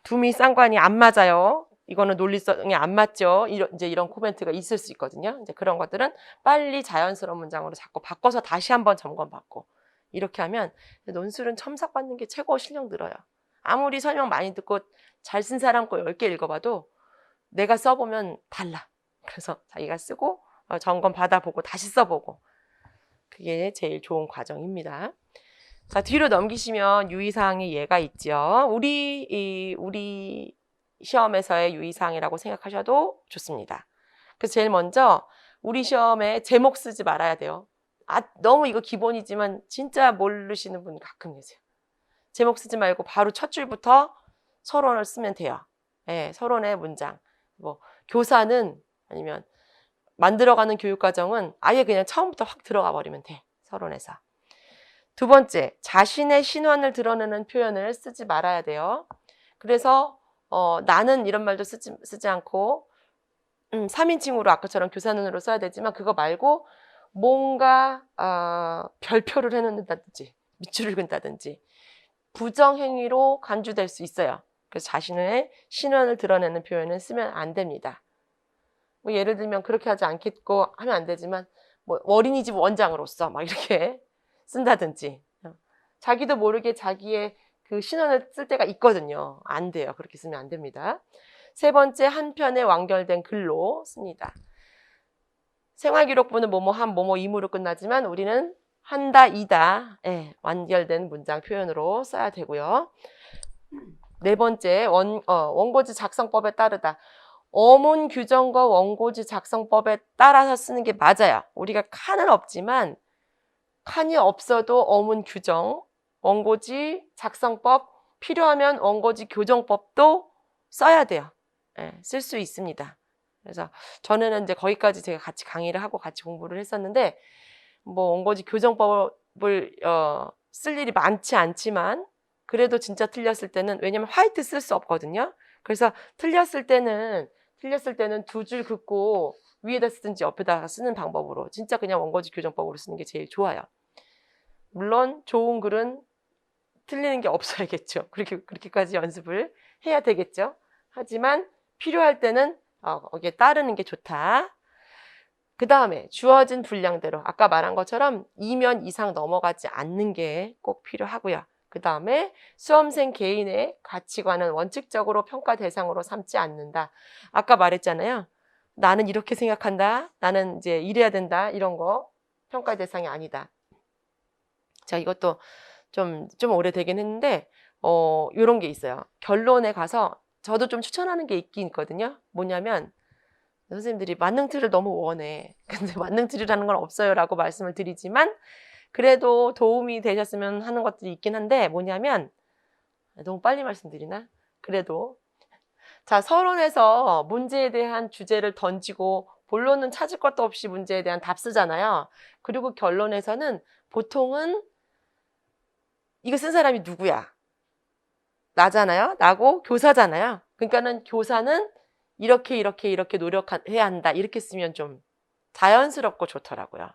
두미 쌍관이 안 맞아요. 이거는 논리성이 안 맞죠. 이런 코멘트가 있을 수 있거든요. 이제 그런 것들은 빨리 자연스러운 문장으로 자꾸 바꿔서 다시 한번 점검받고 이렇게 하면 논술은 첨삭받는 게 최고 실력 늘어요. 아무리 설명 많이 듣고 잘 쓴 사람 거 10개 읽어봐도 내가 써보면 달라. 그래서 자기가 쓰고 점검 받아보고 다시 써보고 그게 제일 좋은 과정입니다. 자, 뒤로 넘기시면 유의사항이 얘가 있죠. 우리 시험에서의 유의사항이라고 생각하셔도 좋습니다. 그래서 제일 먼저 우리 시험에 제목 쓰지 말아야 돼요. 너무 이거 기본이지만 진짜 모르시는 분 가끔 계세요. 제목 쓰지 말고 바로 첫 줄부터 서론을 쓰면 돼요. 네, 서론의 문장. 교사는 아니면 만들어가는 교육과정은 아예 그냥 처음부터 확 들어가 버리면 돼. 서론에서. 2번째, 자신의 신원을 드러내는 표현을 쓰지 말아야 돼요. 그래서 나는 이런 말도 쓰지 않고 3인칭으로 아까처럼 교사는으로 써야 되지만 그거 말고 뭔가 별표를 해놓는다든지 밑줄을 긋는다든지 부정행위로 간주될 수 있어요. 그래서 자신의 신원을 드러내는 표현은 쓰면 안 됩니다. 뭐 예를 들면 그렇게 하지 않겠고 하면 안 되지만 뭐 어린이집 원장으로서 막 이렇게 쓴다든지 자기도 모르게 자기의 그 신원을 쓸 때가 있거든요. 안 돼요. 그렇게 쓰면 안 됩니다. 세 번째, 한 편에 완결된 글로 씁니다. 생활기록부는 뭐뭐한 뭐뭐 임으로 끝나지만 우리는 한다, 이다, 완결된 문장 표현으로 써야 되고요. 네 번째, 원고지 작성법에 따르다. 어문 규정과 원고지 작성법에 따라서 쓰는 게 맞아요. 우리가 칸은 없지만 칸이 없어도 어문 규정, 원고지 작성법, 필요하면 원고지 교정법도 써야 돼요. 쓸 수 있습니다. 그래서 전에는 이제 거기까지 제가 같이 강의를 하고 같이 공부를 했었는데 뭐 원고지 교정법을 쓸 일이 많지 않지만 그래도 진짜 틀렸을 때는 왜냐면 화이트 쓸 수 없거든요. 그래서 틀렸을 때는 두 줄 긋고 위에다 쓰든지 옆에다가 쓰는 방법으로 진짜 그냥 원고지 교정법으로 쓰는 게 제일 좋아요. 물론 좋은 글은 틀리는 게 없어야겠죠. 그렇게까지 연습을 해야 되겠죠. 하지만 필요할 때는 거기에 따르는 게 좋다. 그 다음에 주어진 분량대로 아까 말한 것처럼 2면 이상 넘어가지 않는 게 꼭 필요하고요. 그 다음에 수험생 개인의 가치관은 원칙적으로 평가 대상으로 삼지 않는다. 아까 말했잖아요. 나는 이렇게 생각한다. 나는 이제 이래야 된다. 이런 거 평가 대상이 아니다. 자, 이것도 좀 오래되긴 했는데 이런 게 있어요. 결론에 가서 저도 좀 추천하는 게 있긴 있거든요. 뭐냐면 선생님들이 만능틀을 너무 원해. 근데 만능틀이라는 건 없어요 라고 말씀을 드리지만 그래도 도움이 되셨으면 하는 것들이 있긴 한데 뭐냐면 너무 빨리 말씀드리나? 그래도 자, 서론에서 문제에 대한 주제를 던지고 본론은 찾을 것도 없이 문제에 대한 답 쓰잖아요. 그리고 결론에서는 보통은 이거 쓴 사람이 누구야? 나잖아요. 나고 교사잖아요. 그러니까는 교사는 이렇게 노력해야 한다. 이렇게 쓰면 좀 자연스럽고 좋더라고요.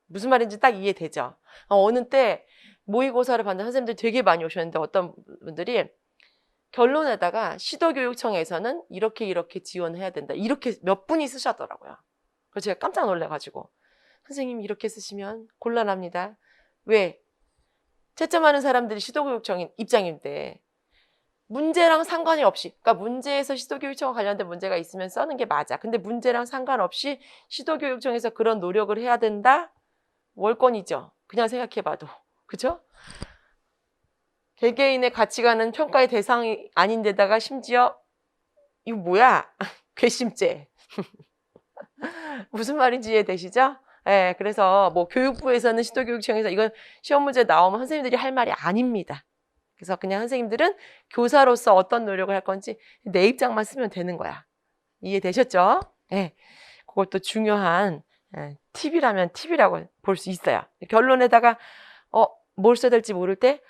무슨 말인지 딱 이해되죠? 어느 때 모의고사를 받는 선생님들이 되게 많이 오셨는데 어떤 분들이 결론에다가 시도교육청에서는 이렇게 지원해야 된다. 이렇게 몇 분이 쓰셨더라고요. 그래서 제가 깜짝 놀라가지고 선생님 이렇게 쓰시면 곤란합니다. 왜? 채점하는 사람들이 시도교육청 입장인데 문제랑 상관이 없이 그러니까 문제에서 시도교육청과 관련된 문제가 있으면 써는 게 맞아. 근데 문제랑 상관없이 시도교육청에서 그런 노력을 해야 된다? 월권이죠. 그냥 생각해봐도. 그죠? 개개인의 가치관은 평가의 대상이 아닌데다가 심지어 이거 뭐야? 괘씸죄. 무슨 말인지 이해되시죠? 그래서 뭐 교육부에서는 시도교육청에서 이건 시험 문제 나오면 선생님들이 할 말이 아닙니다. 그래서 그냥 선생님들은 교사로서 어떤 노력을 할 건지 내 입장만 쓰면 되는 거야. 이해되셨죠? 그것도 중요한 팁이라면 팁이라고 볼 수 있어요. 결론에다가 뭘 써야 될지 모를 때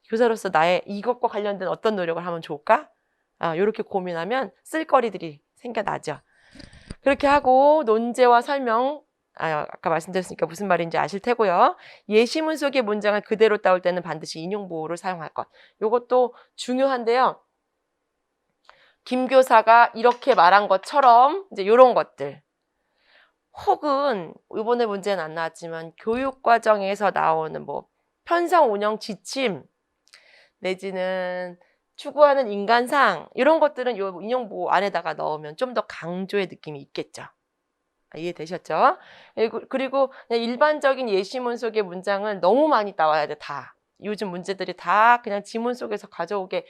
교사로서 나의 이것과 관련된 어떤 노력을 하면 좋을까? 이렇게 고민하면 쓸거리들이 생겨나죠. 그렇게 하고 논제와 설명 아까 말씀드렸으니까 무슨 말인지 아실 테고요. 예시문 속의 문장을 그대로 따올 때는 반드시 인용보호를 사용할 것. 이것도 중요한데요. 김 교사가 이렇게 말한 것처럼 이제 이런 것들. 혹은 이번에 문제는 안 나왔지만 교육과정에서 나오는 뭐 편성 운영 지침 내지는 추구하는 인간상 이런 것들은 이 인용보호 안에다가 넣으면 좀 더 강조의 느낌이 있겠죠. 이해되셨죠? 그리고 그냥 일반적인 예시문 속의 문장은 너무 많이 나와야 돼, 다. 요즘 문제들이 다 그냥 지문 속에서 가져오게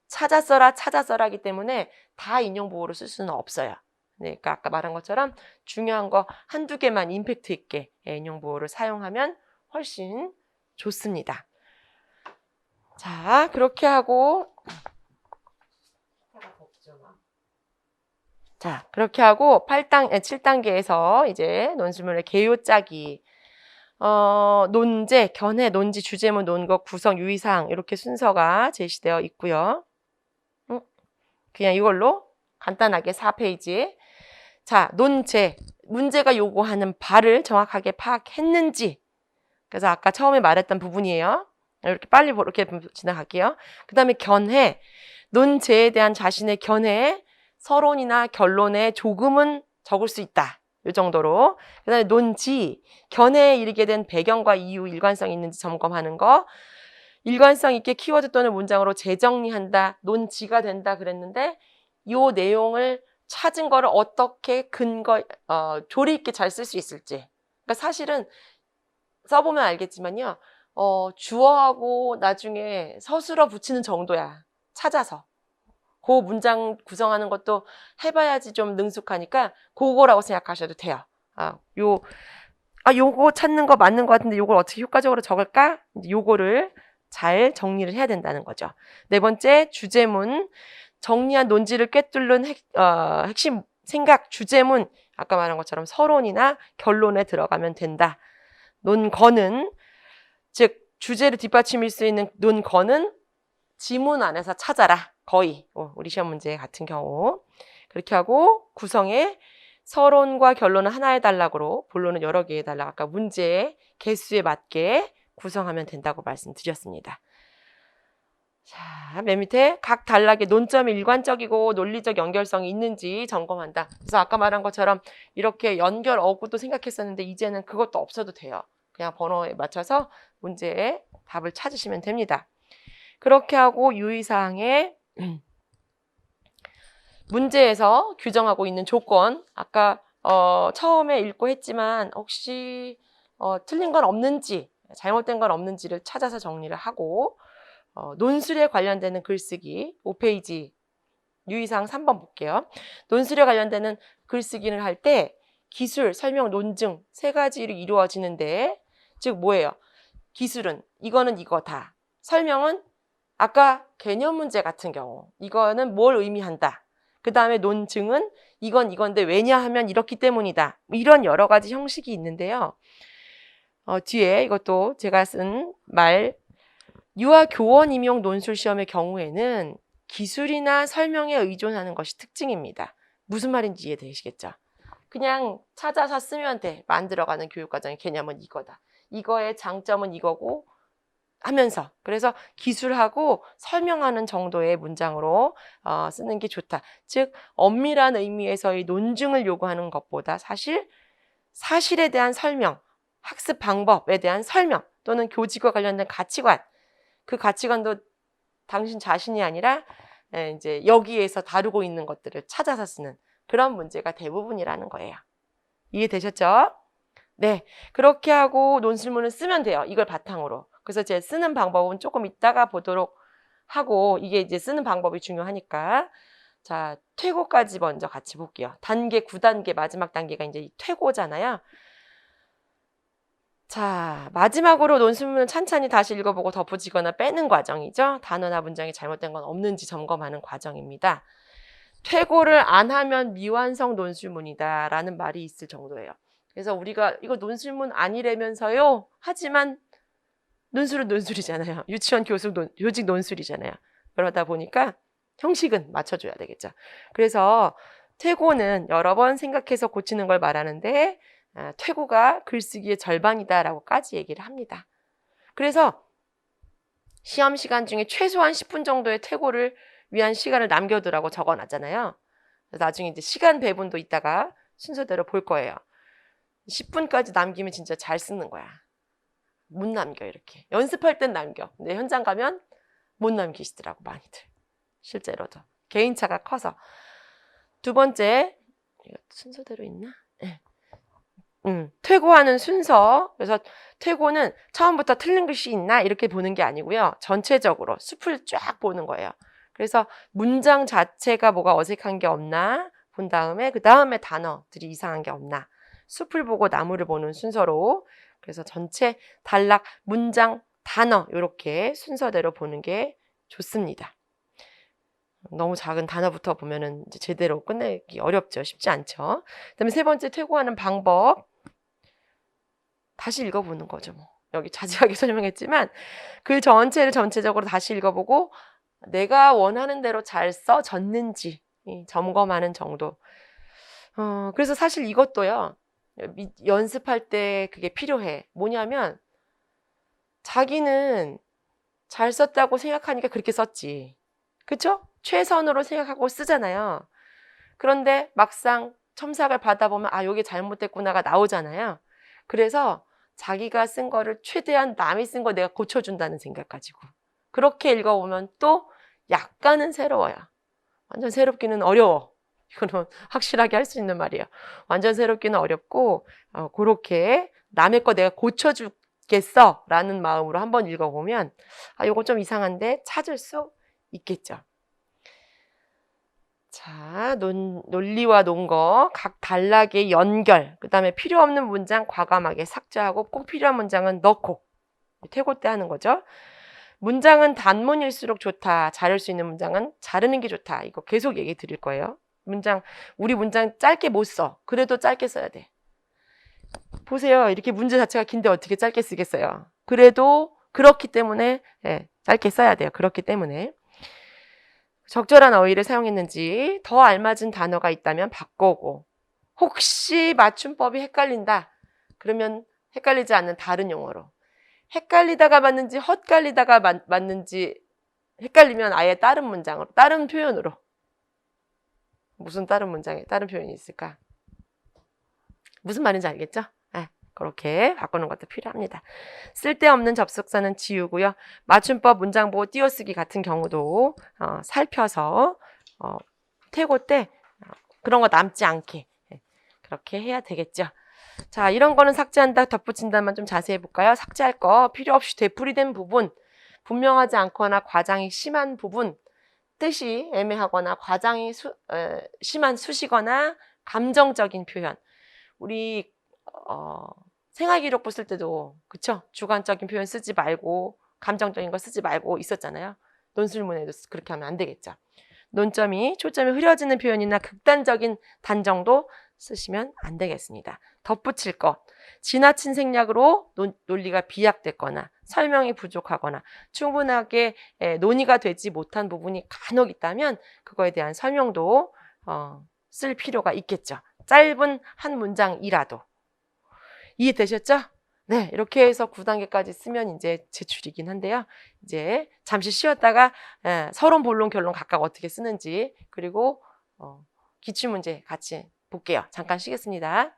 찾아 써라기 때문에 다 인용보호를 쓸 수는 없어요. 그러니까 아까 말한 것처럼 중요한 거 한두 개만 임팩트 있게 인용보호를 사용하면 훨씬 좋습니다. 자, 그렇게 하고 자, 그렇게 하고 7단계에서 이제 논술문의 개요 짜기, 논제, 견해, 논지, 주제문, 논거, 구성, 유의사항 이렇게 순서가 제시되어 있고요. 그냥 이걸로 간단하게 4페이지에 자, 논제. 문제가 요구하는 바를 정확하게 파악했는지. 그래서 아까 처음에 말했던 부분이에요. 이렇게 빨리 이렇게 지나갈게요. 그 다음에 견해. 논제에 대한 자신의 견해, 서론이나 결론에 조금은 적을 수 있다. 이 정도로. 그 다음에 논지. 견해에 이르게 된 배경과 이유, 일관성이 있는지 점검하는 거. 일관성 있게 키워드 또는 문장으로 재정리한다. 논지가 된다 그랬는데 이 내용을 찾은 거를 어떻게 조리 있게 잘 쓸 수 있을지. 그러니까 사실은 써보면 알겠지만요. 주어하고 나중에 서술어 붙이는 정도야. 찾아서. 그 문장 구성하는 것도 해봐야지 좀 능숙하니까 그거라고 생각하셔도 돼요. 요거 찾는 거 맞는 것 같은데 요걸 어떻게 효과적으로 적을까? 요거를 잘 정리를 해야 된다는 거죠. 네 번째, 주제문. 정리한 논지를 꿰뚫는 핵심 생각, 주제문. 아까 말한 것처럼 서론이나 결론에 들어가면 된다. 논거는, 즉 주제를 뒷받침할 수 있는 논거는 지문 안에서 찾아라. 거의 우리 시험 문제 같은 경우 그렇게 하고 구성에 서론과 결론은 하나 해달라고 본론은 여러 개 해달라고 아까 문제의 개수에 맞게 구성하면 된다고 말씀드렸습니다. 자, 맨 밑에 각 단락의 논점이 일관적이고 논리적 연결성이 있는지 점검한다. 그래서 아까 말한 것처럼 이렇게 연결 어구도 생각했었는데 이제는 그것도 없어도 돼요. 그냥 번호에 맞춰서 문제의 답을 찾으시면 됩니다. 그렇게 하고 유의사항에 문제에서 규정하고 있는 조건, 아까 처음에 읽고 했지만 혹시 틀린 건 없는지, 잘못된 건 없는지를 찾아서 정리를 하고 논술에 관련되는 글쓰기 5페이지 유의사항 3번 볼게요. 논술에 관련되는 글쓰기를 할 때 기술, 설명, 논증 세 가지로 이루어지는데 즉 뭐예요? 기술은 이거는 이거다. 설명은 아까 개념 문제 같은 경우 이거는 뭘 의미한다. 그 다음에 논증은 이건 이건데 왜냐하면 이렇기 때문이다. 이런 여러 가지 형식이 있는데요. 뒤에 이것도 제가 쓴 말 유아 교원 임용 논술 시험의 경우에는 기술이나 설명에 의존하는 것이 특징입니다. 무슨 말인지 이해되시겠죠? 그냥 찾아서 쓰면 돼. 만들어가는 교육과정의 개념은 이거다. 이거의 장점은 이거고 하면서 그래서 기술하고 설명하는 정도의 문장으로 쓰는 게 좋다. 즉 엄밀한 의미에서의 논증을 요구하는 것보다 사실에 대한 설명, 학습 방법에 대한 설명 또는 교직과 관련된 가치관 그 가치관도 당신 자신이 아니라 이제 여기에서 다루고 있는 것들을 찾아서 쓰는 그런 문제가 대부분이라는 거예요. 이해되셨죠? 네, 그렇게 하고 논술문을 쓰면 돼요. 이걸 바탕으로. 그래서 제 쓰는 방법은 조금 이따가 보도록 하고 이게 이제 쓰는 방법이 중요하니까 자, 퇴고까지 먼저 같이 볼게요. 단계 9단계 마지막 단계가 이제 이 퇴고잖아요. 자, 마지막으로 논술문을 찬찬히 다시 읽어보고 덧붙이거나 빼는 과정이죠. 단어나 문장이 잘못된 건 없는지 점검하는 과정입니다. 퇴고를 안 하면 미완성 논술문이다 라는 말이 있을 정도예요. 그래서 우리가 이거 논술문 아니라면서요. 하지만 논술은 논술이잖아요. 유치원 교직 논술이잖아요. 그러다 보니까 형식은 맞춰줘야 되겠죠. 그래서 퇴고는 여러 번 생각해서 고치는 걸 말하는데 퇴고가 글쓰기의 절반이다라고까지 얘기를 합니다. 그래서 시험 시간 중에 최소한 10분 정도의 퇴고를 위한 시간을 남겨두라고 적어놨잖아요. 그래서 나중에 이제 시간 배분도 이따가 순서대로 볼 거예요. 10분까지 남기면 진짜 잘 쓰는 거야. 못 남겨 이렇게. 연습할 땐 남겨. 근데 현장 가면 못 남기시더라고 많이들. 실제로도. 개인차가 커서. 두 번째, 이거 순서대로 있나? 네. 퇴고하는 순서. 그래서 퇴고는 처음부터 틀린 글씨 있나 이렇게 보는 게 아니고요. 전체적으로 숲을 쫙 보는 거예요. 그래서 문장 자체가 뭐가 어색한 게 없나 본 다음에 그 다음에 단어들이 이상한 게 없나 숲을 보고 나무를 보는 순서로 그래서 전체 단락, 문장, 단어 이렇게 순서대로 보는 게 좋습니다. 너무 작은 단어부터 보면은 이제 제대로 끝내기 어렵죠. 쉽지 않죠. 그다음에 세 번째 퇴고하는 방법. 다시 읽어보는 거죠. 뭐. 여기 자세하게 설명했지만 글 전체를 전체적으로 다시 읽어보고 내가 원하는 대로 잘 써졌는지 점검하는 정도. 그래서 사실 이것도요, 연습할 때 그게 필요해. 뭐냐면, 자기는 잘 썼다고 생각하니까 그렇게 썼지. 그쵸? 최선으로 생각하고 쓰잖아요. 그런데 막상 첨삭을 받아보면, 아, 요게 잘못됐구나가 나오잖아요. 그래서 자기가 쓴 거를 최대한 남이 쓴 거 내가 고쳐준다는 생각 가지고. 그렇게 읽어보면 또 약간은 새로워요. 완전 새롭기는 어려워. 이거는 확실하게 할 수 있는 말이에요. 완전 새롭기는 어렵고, 그렇게 남의 거 내가 고쳐주겠어 라는 마음으로 한번 읽어보면, 아, 요거 좀 이상한데 찾을 수 있겠죠. 자, 논리와 논거, 각 단락의 연결, 그 다음에 필요 없는 문장 과감하게 삭제하고 꼭 필요한 문장은 넣고, 퇴고 때 하는 거죠. 문장은 단문일수록 좋다. 자를 수 있는 문장은 자르는 게 좋다. 이거 계속 얘기 드릴 거예요. 우리 문장 짧게 못 써. 그래도 짧게 써야 돼. 보세요. 이렇게 문제 자체가 긴데 어떻게 짧게 쓰겠어요. 그래도 그렇기 때문에 짧게 써야 돼요. 그렇기 때문에. 적절한 어휘를 사용했는지 더 알맞은 단어가 있다면 바꾸고, 혹시 맞춤법이 헷갈린다. 그러면 헷갈리지 않는 다른 용어로. 헷갈리다가 맞는지 헛갈리다가 맞는지 헷갈리면 아예 다른 문장으로, 다른 표현으로. 무슨 다른 문장에 다른 표현이 있을까? 무슨 말인지 알겠죠? 그렇게 바꾸는 것도 필요합니다. 쓸데없는 접속사는 지우고요. 맞춤법 문장 보고 띄어쓰기 같은 경우도 살펴서 퇴고 때 그런 거 남지 않게 그렇게 해야 되겠죠. 자, 이런 거는 삭제한다, 덧붙인다만 좀 자세히 볼까요? 삭제할 거 필요 없이 되풀이된 부분, 분명하지 않거나 과장이 심한 부분, 뜻이 애매하거나 과장이 심한 수식어나 감정적인 표현. 우리 생활기록부 쓸 때도 그쵸? 주관적인 표현 쓰지 말고 감정적인 거 쓰지 말고 있었잖아요. 논술문에도 그렇게 하면 안 되겠죠. 논점이 초점이 흐려지는 표현이나 극단적인 단정도 쓰시면 안 되겠습니다. 덧붙일 것, 지나친 생략으로 논리가 비약됐거나 설명이 부족하거나 충분하게 논의가 되지 못한 부분이 간혹 있다면 그거에 대한 설명도 쓸 필요가 있겠죠. 짧은 한 문장이라도. 이해되셨죠? 네, 이렇게 해서 9단계까지 쓰면 이제 제출이긴 한데요. 이제 잠시 쉬었다가 서론, 본론, 결론 각각 어떻게 쓰는지, 그리고 기출문제 같이 볼게요. 잠깐 쉬겠습니다.